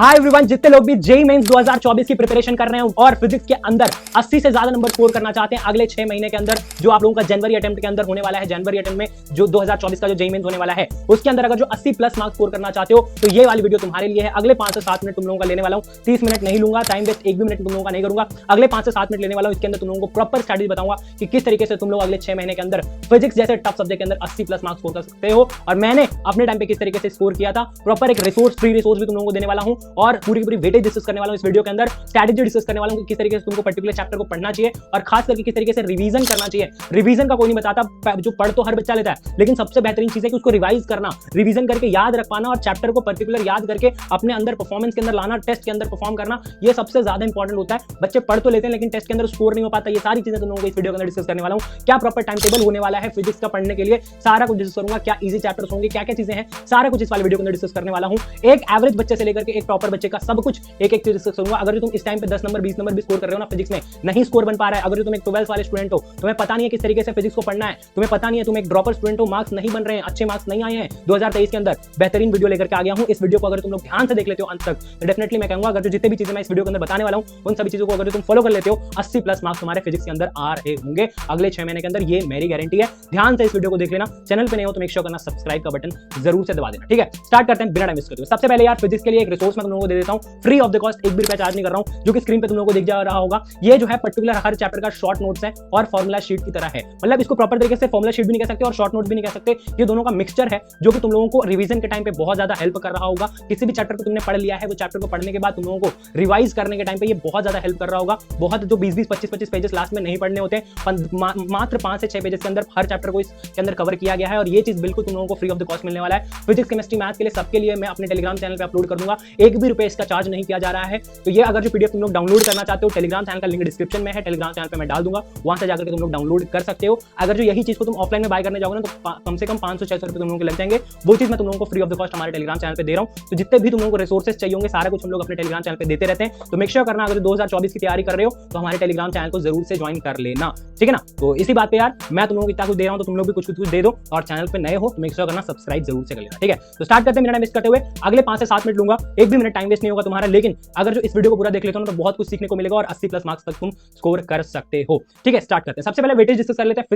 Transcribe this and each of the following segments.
Hi everyone, जितने लोग भी जेईई मेंस 2024 की प्रिपरेशन कर रहे हैं और फिजिक्स के अंदर 80 से ज्यादा नंबर स्कोर करना चाहते हैं अगले 6 महीने के अंदर, जो आप लोगों का जनवरी अटेम्प्ट के अंदर होने वाला है, जनवरी अटेम्प्ट में जो 2024 का जो जेईई मेंस होने वाला है उसके अंदर अगर जो 80 प्लस मार्क्स स्कोर करना चाहते हो तो ये वाली वीडियो तुम्हारे लिए है। अगले 5 से 7 मिनट तुम लोगों का लेने वाला हूं, 30 मिनट नहीं लूंगा, टाइम वेस्ट एक भी मिनट तुम लोगों का नहीं करूंगा। अगले 5 से 7 मिनट लेने वाला हूं, इसके अंदर तुम लोगों को प्रॉपर स्ट्रेटजी बताऊंगा कि किस तरीके से तुम लोग अगले 6 महीने के अंदर फिजिक्स जैसे टफ सब्जेक्ट के अंदर 80 प्लस मार्क्स स्कोर कर सकते हो। और मैंने अपने टाइम पे किस तरीके से स्कोर किया था, प्रॉपर एक रिसोर्स फ्री रिसोर्स भी तुम लोगों को देने वाला हूं और पूरी पूरी वेटेज डिस्कस करने वाला हूं इस वीडियो के अंदर, स्ट्रेटजी डिस्कस करने वाला हूं कि किस तरीके से तुमको पर्टिकुलर चैप्टर को पढ़ना चाहिए और खास करके किस तरीके से रिवीजन करना चाहिए। रिवीजन का कोई नहीं बताता, जो पढ़ तो हर बच्चा लेता है, लेकिन सबसे बेहतरीन चीज है कि उसको रिवाइज करना, रिवीजन करके याद रख पाना और चैप्टर को पर्टिकुलर याद करके अपने अंदर परफॉर्मेंस के अंदर लाना, टेस्ट के अंदर परफॉर्म करना, ये सबसे ज्यादा इंपॉर्टेंट होता है। बच्चे पढ़ तो लेते हैं लेकिन टेस्ट के अंदर स्कोर नहीं हो पाता। ये सारी चीजें तुम लोगों को इस वीडियो के अंदर डिस्कस करने वाला हूं। क्या प्रॉपर टाइम टेबल होने वाला है फिजिक्स का पढ़ने के लिए, सारा कुछ डिस्कस करूंगा। क्या इजी चैप्टर्स होंगे, क्या क्या चीजें हैं, सारा कुछ इस वाले वीडियो के अंदर डिस्कस करने वाला हूं। एक एवरेज बच्चे से लेकर के एक टॉपर बच्चे का सब कुछ एक एक चीज डिस्कस करूंगा। अगर तुम इस टाइम पे 10 नंबर 20 नंबर भी स्कोर कर रहे हो ना फिजिक्स में, नहीं स्कोर बन पा रहा है, अगर तुम एक 12th वाले स्टूडेंट हो, तुम्हें पता नहीं है किस तरीके से फिजिक्स को पढ़ना है, तुम्हें पता नहीं है, तुम एक ड्रॉपर स्टूडेंट हो, मार्क्स नहीं बन रहे हैं, अच्छे मार्क्स नहीं आए हैं 2023 के अंदर, बेहतरीन वीडियो लेकर के आ गया हूं। इस वीडियो को अगर तुम लोग ध्यान से देख लेते हो अंत तक तो डेफिनेटली मैं कहूंगा अगर जो जितने भी चीजें मैं इस वीडियो के अंदर बताने वाला हूं उन सभी चीजों को अगर तुम फॉलो कर लेते हो 80 प्लस मार्क्स तुम्हारे फिजिक्स के अंदर आ रहे होंगे अगले 6 महीने के अंदर, ये मेरी गारंटी है। ध्यान से इस वीडियो को देख लेना। चैनल पे नहीं हो तो मेक श्योर करना सब्सक्राइब का बटन जरूर से दबा देना, ठीक है। स्टार्ट करते हैं बिना टाइम वेस्ट करते हुए। सबसे पहले यार फिजिक्स के लिए एक रिसोर्स मैं तुम लोगों को दे देता हूं फ्री ऑफ द कॉस्ट, एक भी रुपया चार्ज नहीं कर रहा हूं, जो कि स्क्रीन पे तुम लोगों को दिख जा रहा होगा। ये जो है पर्टिकुलर हर चैप्टर का शॉर्ट नोट्स है और फॉर्मुला शीट की तरह है, मतलब इसको प्रॉपर तरीके से फॉर्मुला शीट भी नहीं कह सकते और शॉर्ट नोट्स भी नहीं कह सकते। ये दोनों का मिक्सचर है जो कि तुम लोगों को रिवीजन के टाइम पे बहुत ज्यादा हेल्प कर रहा होगा। किसी भी चैप्टर को तुमने पढ़ लिया है, वो चैप्टर को पढ़ने के बाद तुम लोगों को रिवाइज करने के टाइम पे ये बहुत ज्यादा हेल्प कर रहा होगा। बहुत जो 20-20 25-25 पेजेस लास्ट में नहीं पढ़ने होते, मात्र 5 से 6 पेजेस के अंदर हर चैप्टर को इसके अंदर कवर किया गया है और ये चीज बिल्कुल तुम लोगों को फ्री ऑफ द कॉस्ट मिलने वाला है। फिजिक्स केमिस्ट्री मैथ्स के लिए सबके लिए मैं अपने टेलीग्राम चैनल पे अपलोड कर दूंगा, एक भी रुपए इसका चार्ज नहीं किया जा रहा है। तो ये अगर जो पीडीएफ तुम लोग डाउनलोड करना चाहते हो, टेलीग्राम चैनल का लिंक डिस्क्रिप्शन में है, टेलीग्राम चैनल पे मैं डाल दूंगा, वहां से जाकर के तुम लोग डाउनलोड कर सकते हो। अगर जो यही चीज को तुम ऑफलाइन में बाय करने जाओगे ना तो कम से कम 500-600 रुपए तुम लोगों को लग जाएंगे। वो चीज मैं तुम लोगों को फ्री ऑफ द कॉस्ट हमारे टेलीग्राम चैनल पे दे रहा हूं। तो जितने भी तुम लोगों को रिसोर्सेज चाहिए होंगे सारा कुछ हम लोग अपने टेलीग्राम चैनल पे देते रहते हैं। तो मेक श्योर करना अगर 2024 की तैयारी कर रहे हो तो हमारे टेलीग्राम चैनल को जरूर से ज्वाइन कर लेना, ठीक है ना। तो इसी बात पे यार मैं तुम लोगों को इतना कुछ दे रहा हूं तो तुम लोग भी कुछ दे दो और चैनल पे नए हो तो मेक श्योर करना सब्सक्राइब जरूर से कर लेना, ठीक है। तो स्टार्ट करते हैं बिना टाइम वेस्ट करते हुए। अगले 5 से 7 मिनट लूंगा, एक भी मिनट टाइम वेस्ट नहीं होगा तुम्हारा, लेकिन अगर जो इस वीडियो को पूरा देख लेते हो ना तो बहुत कुछ सीखने को मिलेगा और 80 प्लस मार्क्स तक तुम स्कोर कर सकते हो, ठीक है। स्टार्ट करते हैं। सबसे पहले वेटेज डिस्कस कर लेते हैं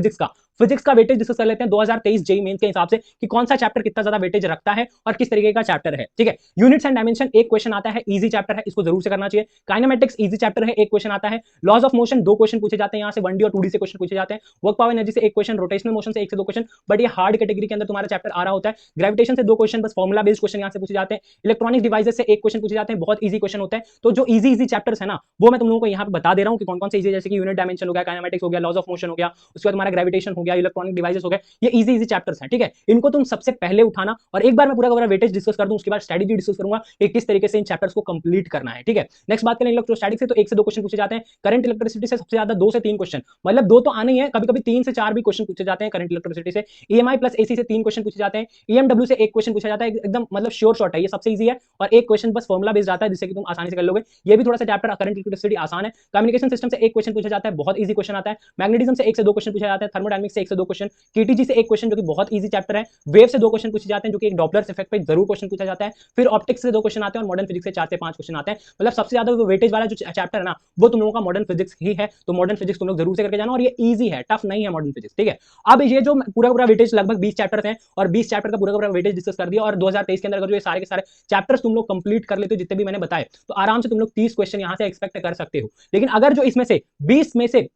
फिजिक्स का वेटेज डिस्कस कर लेते हैं 2023 जेईई मेंस के हिसाब से कि कौन सा चैप्टर कितना ज्यादा वेटेज रखता है और किस तरीके का चैप्टर है, ठीक है। यूनिट्स एंड डायमेंशन एक क्वेश्चन आता है, इजी चैप्टर है, इसको जरूर से करना चाहिए। काइनेमेटिक्स इजी चैप्टर है, एक क्वेश्चन आता है। लॉज ऑफ मोशन 2 क्वेश्चन पूछे जाते हैं, यहां से 1D और 2D से क्वेश्चन पूछे जाते हैं। वर्क पावर एनर्जी से एक क्वेश्चन, रोटेशनल मोशन से 1 से 2 क्वेश्चन, बट ये हार्ड कैटेगरी के अंदर तुम्हारा चैप्टर आ रहा होता है। ग्रेविटेशन से 2 क्वेश्चन, बस फॉर्मुला बेस्ड क्वेश्चन यहां से पूछे जाते हैं। इलेक्ट्रॉनिक डिवाइसेस से एक क्वेश्चन पूछे जाते हैं, बहुत इजी क्वेश्चन होता है। तो जो इजी चैप्टर्स है ना वो मैं तुम लोगों को यहां पे बता दे रहा हूं कि कौन-कौन से इजी, जैसे कि यूनिट डायमेंशन हो गया, काइनेमेटिक्स हो गया, लॉज ऑफ मोशन हो गया, उसके बाद तुम्हारा ग्रेविटेशन हो गया, इलेक्ट्रॉनिक डिवाइसेस हो गए, ये इजी चैप्टर्स हैं, ठीक है। इनको तुम सबसे पहले उठाना और एक बार मैं पूरा का पूरा वेटेज डिस्कस कर दूं, उसके बाद स्ट्रेटजी डिस्कस करूंगा कि किस तरीके से इन चैप्टर्स को कंप्लीट करना है, ठीक है। नेक्स्ट बात करें इलेक्ट्रोस्टैटिक्स से, तो 1 से 2 क्वेश्चन पूछे जाते हैं। करंट इलेक्ट्रिसिटी से सबसे ज्यादा 2 से 3 क्वेश्चन, मतलब 2 तो आने ही है, कभी-कभी 3 से 4 भी क्वेश्चन पूछे जाते हैं करंट इलेक्ट्रिसिटी से। ईएमआई प्लस एसी से 3 क्वेश्चन पूछे जाते हैं। ईएमडब्ल्यू से 1 क्वेश्चन पूछा जाता है, एकदम मतलब श्योर शॉट है, ये सबसे इजी है और एक क्वेश्चन बस फॉर्मुला बेस्ड आता है जिससे कि तुम आसानी से कर लोगे। ये भी थोड़ा सा चैप्टर करंट इलेक्ट्रिसिटी आसान है। कम्युनिकेशन सिस्टम से 1 क्वेश्चन पूछा जाता है, बहुत इजी क्वेश्चन आता है। मैग्नेटिज्म से 1 से 2 क्वेश्चन पूछा जाता है। थर्मोडायनामिक्स से 1 से 2 क्वेश्चन, केटीजी से 1 क्वेश्चन जो कि बहुत इजी चैप्टर है। वेव से 2 क्वेश्चन पूछे जाते हैं जो कि एक डॉपलर इफेक्ट पे जरूर क्वेश्चन पूछा जाता है। फिर ऑप्टिक्स से 2 क्वेश्चन आते हैं और मॉडर्न फिजिक्स से 4 से 5 क्वेश्चन आते हैं। मतलब सबसे ज्यादा वेटेज वाला जो चैप्टर है ना वो तुम लोगों का मॉडर्न फिजिक्स ही है। तो मॉडर्न फिजिक्स तुम लोग जरूर से करके जाना और ये इजी है, टफ नहीं है मॉडर्न फिजिक्स, ठीक है। अब ये जो पूरा पूरा वेटेज लगभग 20 चैप्टर्स हैं और 20 चैप्टर का पूरा पूरा वेटेज डिस्कस कर दिया और 2023 के अंदर अगर जो ये सारे के सारे चैप्टर्स तुम लोग कंप्लीट कर लेते हो जितने भी मैंने बताए तो आराम से तुम लोग 30 क्वेश्चन यहां से एक्सपेक्ट कर सकते हो। लेकिन अगर जो इसमें से 20 में से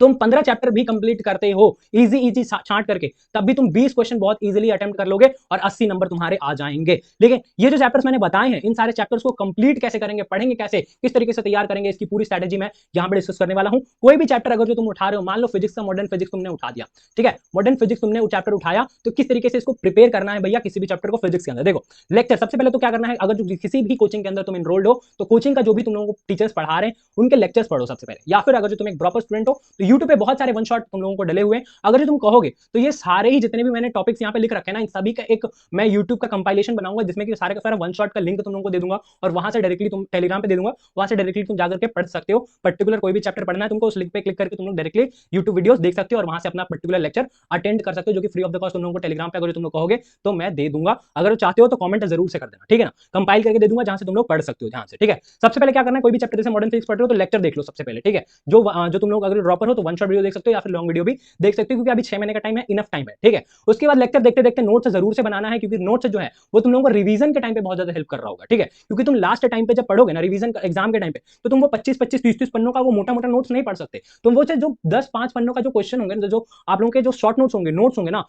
तुम 15 चैप्टर भी कंप्लीट करते हो इजी छांट करके, तब भी तुम 20 क्वेश्चन बहुत इजीली अटेम्प्ट कर लोगे और 80 नंबर तुम्हारे आ जाएंगे। लेकिन ये जो चैप्टर्स मैंने बताए हैं इन सारे चैप्टर्स को कंप्लीट कैसे करेंगे, पढ़ेंगे कैसे, किस तरीके से तैयार करेंगे, इसकी पूरी स्ट्रेटजी मैं यहां पर डिस्कस करने वाला हूं। कोई भी चैप्टर अगर जो तुम उठा रहे हो, मान लो फिजिक्स का मॉडर्न फिजिक्स तुमने उठा दिया, ठीक है, मॉडर्न फिजिक्स तुमने वो चैप्टर उठाया तो किस तरीके से इसको प्रिपेयर करना है भैया किसी भी चैप्टर को फिजिक्स के अंदर। देखो लेक्चर सबसे पहले तो क्या करना है, अगर जो किसी भी कोचिंग के अंदर तुम इनरोल्ड हो तो कोचिंग का जो भी तुम लोगों को टीचर्स पढ़ा रहे हैं उनके लेक्चर्स पढ़ो सबसे पहले, या फिर अगर जो तुम एक ड्रॉपर स्टूडेंट हो तो तो यूट्यूब पे बहुत सारे वन शॉट तुम लोगों को डले हुए हैं। अगर जो तुम कहोगे तो ये सारे ही जितने भी मैंने टॉपिक्स यहाँ पे लिख रखे हैं ना, इन सभी का एक मैं यूट्यूब का कंपाइलेशन बनाऊंगा, जिसमें कि सारे का सारा वन शॉट का लिंक तुम लोगों को दे दूंगा और वहां से डायरेक्टली तुम टेलीग्राम पे दे दूंगा, वहां से डायरेक्टली तुम जाकर के पढ़ सकते हो। पर्टिकुलर कोई भी चैप्टर पढ़ना है तुमको, उस लिंक पे क्लिक करके तुम लोग डायरेक्टली यूट्यूब वीडियोस देख सकते हो और वहां से अपना पर्टिकुलर लेक्चर अटेंड कर सकते हो, जो कि फ्री ऑफ द कॉस्ट तुम लोगों को टेलीग्राम पे अगर तुम लोग कहोगे तो मैं दे दूंगा। अगर वो चाहते हो तो कमेंट जरूर से कर देना, ठीक है ना, कंपाइल करके दे दूंगा जहां से तुम लोग पढ़ सकते हो, जहां से, ठीक है। सबसे पहले क्या करना है, कोई भी चैप्टर जैसे मॉडर्न फिजिक्स पढ़ रहे हो तो लेक्चर देख लो सबसे पहले, ठीक है। जो तुम लोग अगर ड्रॉपर हो तो वन शॉट वीडियो देख सकते हो या फिर लॉन्ग वीडियो भी देख सकते हो, क्योंकि अभी 6 महीने का टाइम है, इनफ टाइम है, ठीक है। उसके बाद लेक्चर देखते देखते नोट्स जरूर से बनाना है, क्योंकि नोट्स जो है वो तुम लोगों को रिवीजन के टाइम पे बहुत ज्यादा हेल्प कर रहा होगा, ठीक है। क्योंकि तुम लास्ट टाइम पे जब पढ़ोगे ना रिवीजन एग्जाम के टाइम पे, तो तुम वो 25-25 30-30 पन्नों का वो मोटा मोटा नोट्स नहीं पढ़ सकते। तुम वो जो 10-5 पन्नों का जो क्वेश्चन होंगे, जो आप लोगों के जो शॉर्ट नोट्स होंगे ना,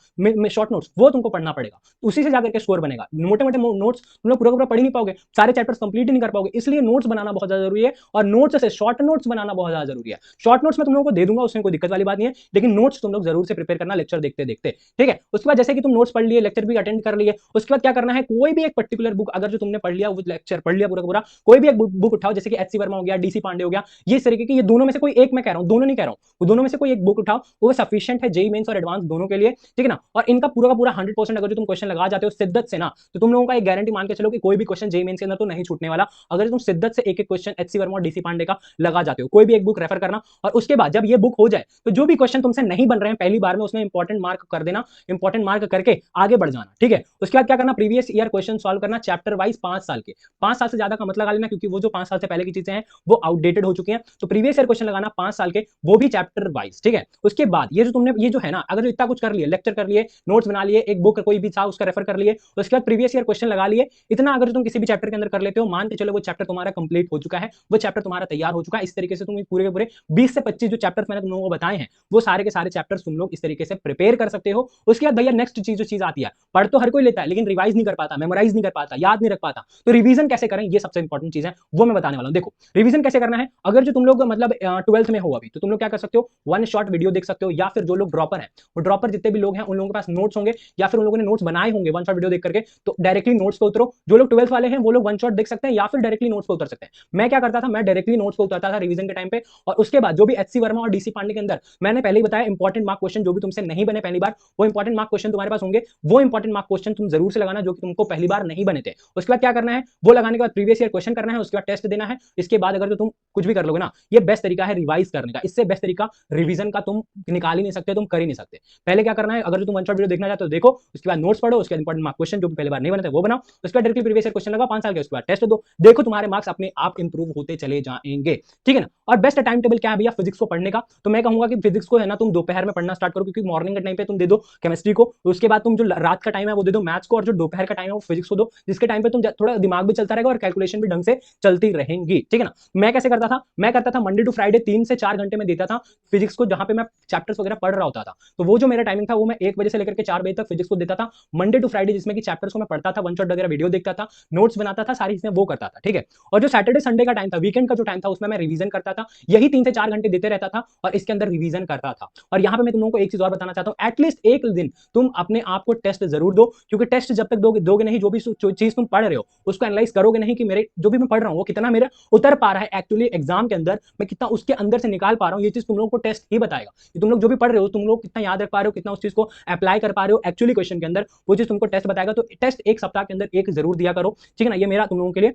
शॉर्ट नोट्स, वो तुमको पढ़ना पड़ेगा, उसी से जाकर के स्कोर बनेगा। मोटे मोटे नोट्स तुम लोग पूरा पूरा पढ़ ही नहीं पाओगे, सारे चैप्टर्स कंप्लीट ही नहीं कर पाओगे, इसलिए नोट्स बनाना बहुत ज्यादा जरूरी है। और नोट्स से शॉर्ट नोट्स बनाना बहुत ज्यादा जरूरी है। शॉर्ट नोट्स में तुम लोगों को दे दूंगा, उसमें कोई दिक्कत वाली बात नहीं है, लेकिन नोट्स तुम लोग जरूर से प्रिपेयर करना लेक्चर देखते देखते, ठीक है। उसके बाद जैसे कि तुम नोट्स पढ़ लिए, लेक्चर भी अटेंड कर लिए, उसके बाद क्या करना है, कोई भी एक पर्टिकुलर बुक अगर जो तुमने पढ़ लिया, वो लेक्चर पढ़ लिया पूरा पूरा, कोई भी एक बुक उठाओ, जैसे कि एचसी वर्मा हो गया, डीसी पांडे हो गया, ये इस तरीके की, ये दोनों में से कोई एक मैं कह रहा हूं, दोनों नहीं कह रहा हूं, वो दोनों में से कोई एक बुक उठाओ, वो सफिशिएंट है जेईई मेंस और एडवांस दोनों के लिए, ठीक है ना। और इनका पूरा का पूरा 100% अगर जो तुम क्वेश्चन लगा जाते हो शिद्दत से ना, तो तुम लोगों का एक गारंटी मान के चलो कि कोई भी क्वेश्चन जेईई मेंस के अंदर तो नहीं छूटने वाला, अगर तुम शिद्दत से एक एक क्वेश्चन एचसी वर्मा और डीसी पांडे का लगा जाते हो। कोई भी एक बुक रेफर करना, और उसके बाद जब ये बुक हो जाए तो जो भी क्वेश्चन तुमसे नहीं बन रहे हैं पहली बार में, उसमें इंपॉर्टेंट मार्क कर देना, इंपॉर्टेंट मार्क करके आगे बढ़ जाना, ठीक है। उसके बाद क्या करना, प्रीवियस ईयर क्वेश्चन सॉल्व करना चैप्टर वाइज 5 साल के, 5 साल से ज्यादा का मत लगा लेना, क्योंकि वो जो 5 साल से पहले की चीजें हैं वो आउटडेटेड हो चुकी हैं। तो प्रीवियस ईयर क्वेश्चन लगाना 5 साल के, वो भी चैप्टर वाइज, ठीक है। उसके बाद ये जो तुमने ये जो है ना, अगर जो इतना कुछ कर लिए, लेक्चर कर लिए, नोट्स बना लिए, एक बुक कोई भी था उसका रेफर कर लिए, उसके बाद प्रीवियस ईयर क्वेश्चन लगा लिए, इतना अगर तुम किसी भी चैप्टर के अंदर कर लेते हो, मान के चलो वो चैप्टर तुम्हारा कंप्लीट हो चुका है, वो चैप्टर तुम्हारा तैयार हो चुका है। इस तरीके से तुम पूरे के पूरे 20 से 25 जो चैप्टर्स मैंने तुम लोगों को बताए हैं, वो सारे के सारे चैप्टर्स तुम लोग इस तरीके से प्रिपेयर कर सकते हो। उसके बाद भैया नेक्स्ट चीज आती है, पढ़ तो हर कोई लेता है, लेकिन रिवाइज नहीं कर पाता, मेमोराइज नहीं कर पाता, याद नहीं रख पाता। तो रिवीजन कैसे करें, ये सबसे इंपॉर्टेंट चीज है, वो मैं बताने वाला हूं। देखो रिवीजन कैसे करना है, अगर जो तुम लोग मतलब 12th में हो अभी, तो तुम लोग क्या कर सकते हो, वन शॉट वीडियो देख सकते हो, या फिर जो लोग ड्रॉपर हैं, वो ड्रॉपर जितने भी लोग हैं उन लोगों के पास नोट्स होंगे, या फिर उन लोगों ने नोट्स बनाए होंगे वन शॉट वीडियो देख करके, तो डायरेक्टली नोट्स पे उतरो। जो लोग 12th वाले हैं वो लोग वन शॉट देख सकते हैं, या फिर डायरेक्टली नोट्स पे उतर सकते हैं। मैं क्या करता था, मैं डायरेक्टली नोट्स पे उतरता था रिवीजन के टाइम पे, और उसके बाद जो भी एचसी वर्मा और डीसी पांडे के अंदर मैंने पहले ही बताया इंपॉर्टेंट मार्क क्वेश्चन जो भी तुमसे नहीं बने पहली बार, वो इंपॉर्टेंट मार्क क्वेश्चन तुम्हारे पास होंगे, वो इंपॉर्टेंट मार्क क्वेश्चन तुम जरूर से लगाना जो कि तुमको पहली बार नहीं बने थे। उसके बाद क्या करना है, वो लगाने के बाद प्रीवियस ईयर क्वेश्चन करना है, उसके बाद टेस्ट देना है। इसके बाद अगर जो तुम कुछ भी कर लोगे ना, ये बेस्ट तरीका है रिवाइज करने का, इससे बेस्ट तरीका रिवीजन का तुम निकाल ही नहीं सकते, तुम कर ही नहीं सकते। पहले क्या करना है, अगर तुम वन शॉट वीडियो देखना चाहते हो देखो, उसके बाद नोट्स पढ़ो, उसके बाद इंपॉर्टेंट मार्क क्वेश्चन जो पहले बार नहीं बने थे वो बनाओ, उसके बाद डायरेक्टली प्रीवियस ईयर क्वेश्चन लगाओ 5 साल के, उसके बाद टेस्ट दो, देखो तुम्हारे मार्क्स अपने आप इंप्रूव होते चले जाएंगे, ठीक है ना। और बेस्ट टाइम टेबल क्या है भैया फिजिक्स को पढ़ने का, तो मैं कहूंगा कि फिजिक्स को है ना तुम दोपहर में पढ़ना स्टार्ट करो, क्योंकि मॉर्निंग के टाइम पे तुम दे दो केमिस्ट्री को, उसके बाद तुम जो रात का टाइम है वो दे दो मैथ्स को, और जो दोपहर का टाइम है वो फिजिक्स को दो, जिसके टाइम पे तुम थोड़ा दिमाग भी चलता रहेगा और कैलकुलेशन भी ढंग से चलती रहेंगी, ठीक है ना। मैं कैसे करता था, मैं करता था मंडे टू फ्राइडे 3 से 4 घंटे में देता था फिजिक्स को, जहां पे मैं चैप्टर्स वगैरह पढ़ रहा होता था। तो वो जो मेरा टाइमिंग था वो मैं 1 बजे से लेकर के 4 बजे तक फिजिक्स को देता था मंडे टू फ्राइडे, जिसमें कि चैप्टर्स को मैं पढ़ता था, वन शॉट वगैरह वीडियो देखता था, नोट्स बनाता था, सारी चीजें वो करता था, ठीक है। और जो सैटरडे संडे का टाइम था, वीकेंड का जो टाइम था, उसमें मैं रिवीजन करता था, यही 3 से 4 घंटे देते रहता था और इसके अंदर रिवीजन करता था। और यहाँ पे मैं तुम लोगों को एक चीज और बताना चाहता हूँ, एटलीस्ट एक दिन तुम अपने आप को टेस्ट जरूर दो, क्योंकि टेस्ट जब तक दोगे नहीं, जो भी चीज तुम पढ़ रहे हो उसको एनालाइज करोगे नहीं कि मेरे जो भी मैं पढ़ रहा हूँ वो कितना मेरा उतर पा रहा है एक्चुअली एग्जाम के अंदर, मैं कितना उसके अंदर से निकाल पा रहा हूँ, ये चीज तुम लोगों को टेस्ट ही बताएगा कि तुम लोग जो भी पढ़ रहे हो तुम लोग कितना याद रख पा रहे हो, कितना उस चीज को अप्लाई कर पा रहे हो एक्चुअली क्वेश्चन के अंदर, वो चीज तुमको टेस्ट बताएगा। तो टेस्ट एक सप्ताह के अंदर एक जरूर दिया करो, ठीक है ना, ये मेरा तुम लोगों के लिए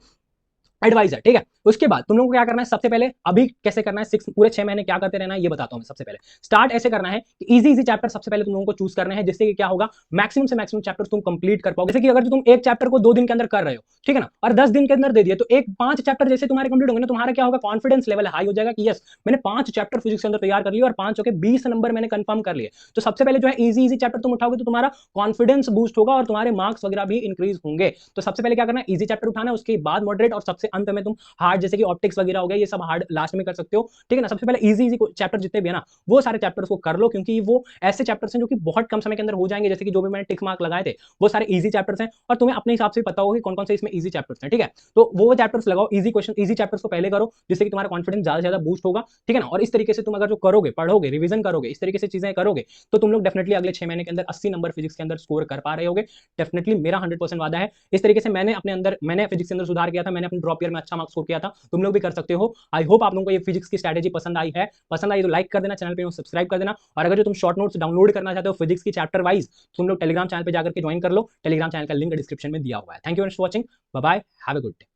एडवाइस है, ठीक है। उसके बाद तुम लोगों को क्या करना है, सबसे पहले अभी कैसे करना है, पूरे 6 महीने क्या करते रहना है ये बताता हूं मैं। सबसे पहले स्टार्ट ऐसे करना है कि इजी चैप्टर सबसे पहले तुम लोगों को चूज करने हैं, जिससे कि क्या होगा, मैक्सिमम से मैक्सिमम चैप्टर तुम कंप्लीट कर पाओगे। जैसे कि अगर तुम एक चैप्टर को 2 दिन के अंदर कर रहे हो, ठीक है ना, और 10 दिन के अंदर दे दिए, तो 5 चैप्टर जैसे तुम्हारे कंप्लीट होंगे ना, तुम्हारा क्या होगा, कॉन्फिडेंस लेवल हाई हो जाएगा कि यस मैंने 5 चैप्टर फिजिक्स के अंदर तैयार कर लिए और 5 के 20 नंबर मैंने कंफर्म कर लिए। तो सबसे पहले जो है इजी चैप्टर तुम उठाओगे तो तुम्हारा कॉन्फिडेंस बूस्ट होगा और तुम्हारे मार्क्स वगैरह भी इंक्रीज होंगे। तो सबसे पहले क्या करना है, इजी चैप्टर उठाना है, उसके बाद मॉडरेट, और सबसे अंत में तुम हार्ड, जैसे कि ऑप्टिक्स वगैरह हो गया, ये सब हार्ड लास्ट में कर सकते हो, ठीक है ना। सबसे पहले इजी चैप्टर जितने भी है ना, वो सारे चैप्टर्स को कर लो, क्योंकि वो ऐसे चैप्टर्स हैं जो कि बहुत कम समय के अंदर हो जाएंगे। जैसे कि जो भी मैंने टिक मार्क लगाए थे वो सारे इजी चैप्टर्स हैं, और तुम्हें अपने हिसाब से पता होगा कि कौन कौन से इसमें इजी चैप्टर्स हैं, ठीक है। तो वो चैप्टर्स लगाओ, इजी क्वेश्चन, इजी चैप्टर्स को पहले करो, जिससे कि तुम्हारा कॉन्फिडेंस ज्यादा से ज्यादा बूस्ट होगा, ठीक है ना। और इस तरीके से तुम अगर जो करोगे, पढ़ोगे, रिवीजन करोगे, इस तरीके से चीजें करोगे, तो तुम लोग डेफिनेटली अगले 6 महीने के अंदर 80 नंबर फिजिक्स के अंदर स्कोर कर पा रहे होगे। डेफिनेटली मेरा 100% वादा है। इस तरीके से मैंने अपने अंदर, मैंने फिजिक्स के अंदर सुधार किया था, मैंने अपने ड्रॉपर टॉप ईयर में अच्छा मार्क्स स्कोर किया था, तुम लोग भी कर सकते हो। आई होप आप लोगों को ये फिजिक्स की स्ट्रैटेजी पसंद आई है। पसंद आई तो लाइक कर देना, चैनल पे सब्सक्राइब कर देना। और अगर जो तुम शॉर्ट नोट्स डाउनलोड करना चाहते हो फिजिक्स की चैप्टर वाइज, तुम लोग टेलीग्राम चैनल पे जाकर के ज्वाइन कर लो। टेलीग्राम चैनल का लिंक डिस्क्रिप्शन में दिया हुआ है। Thank you for watching, bye bye, have a good day.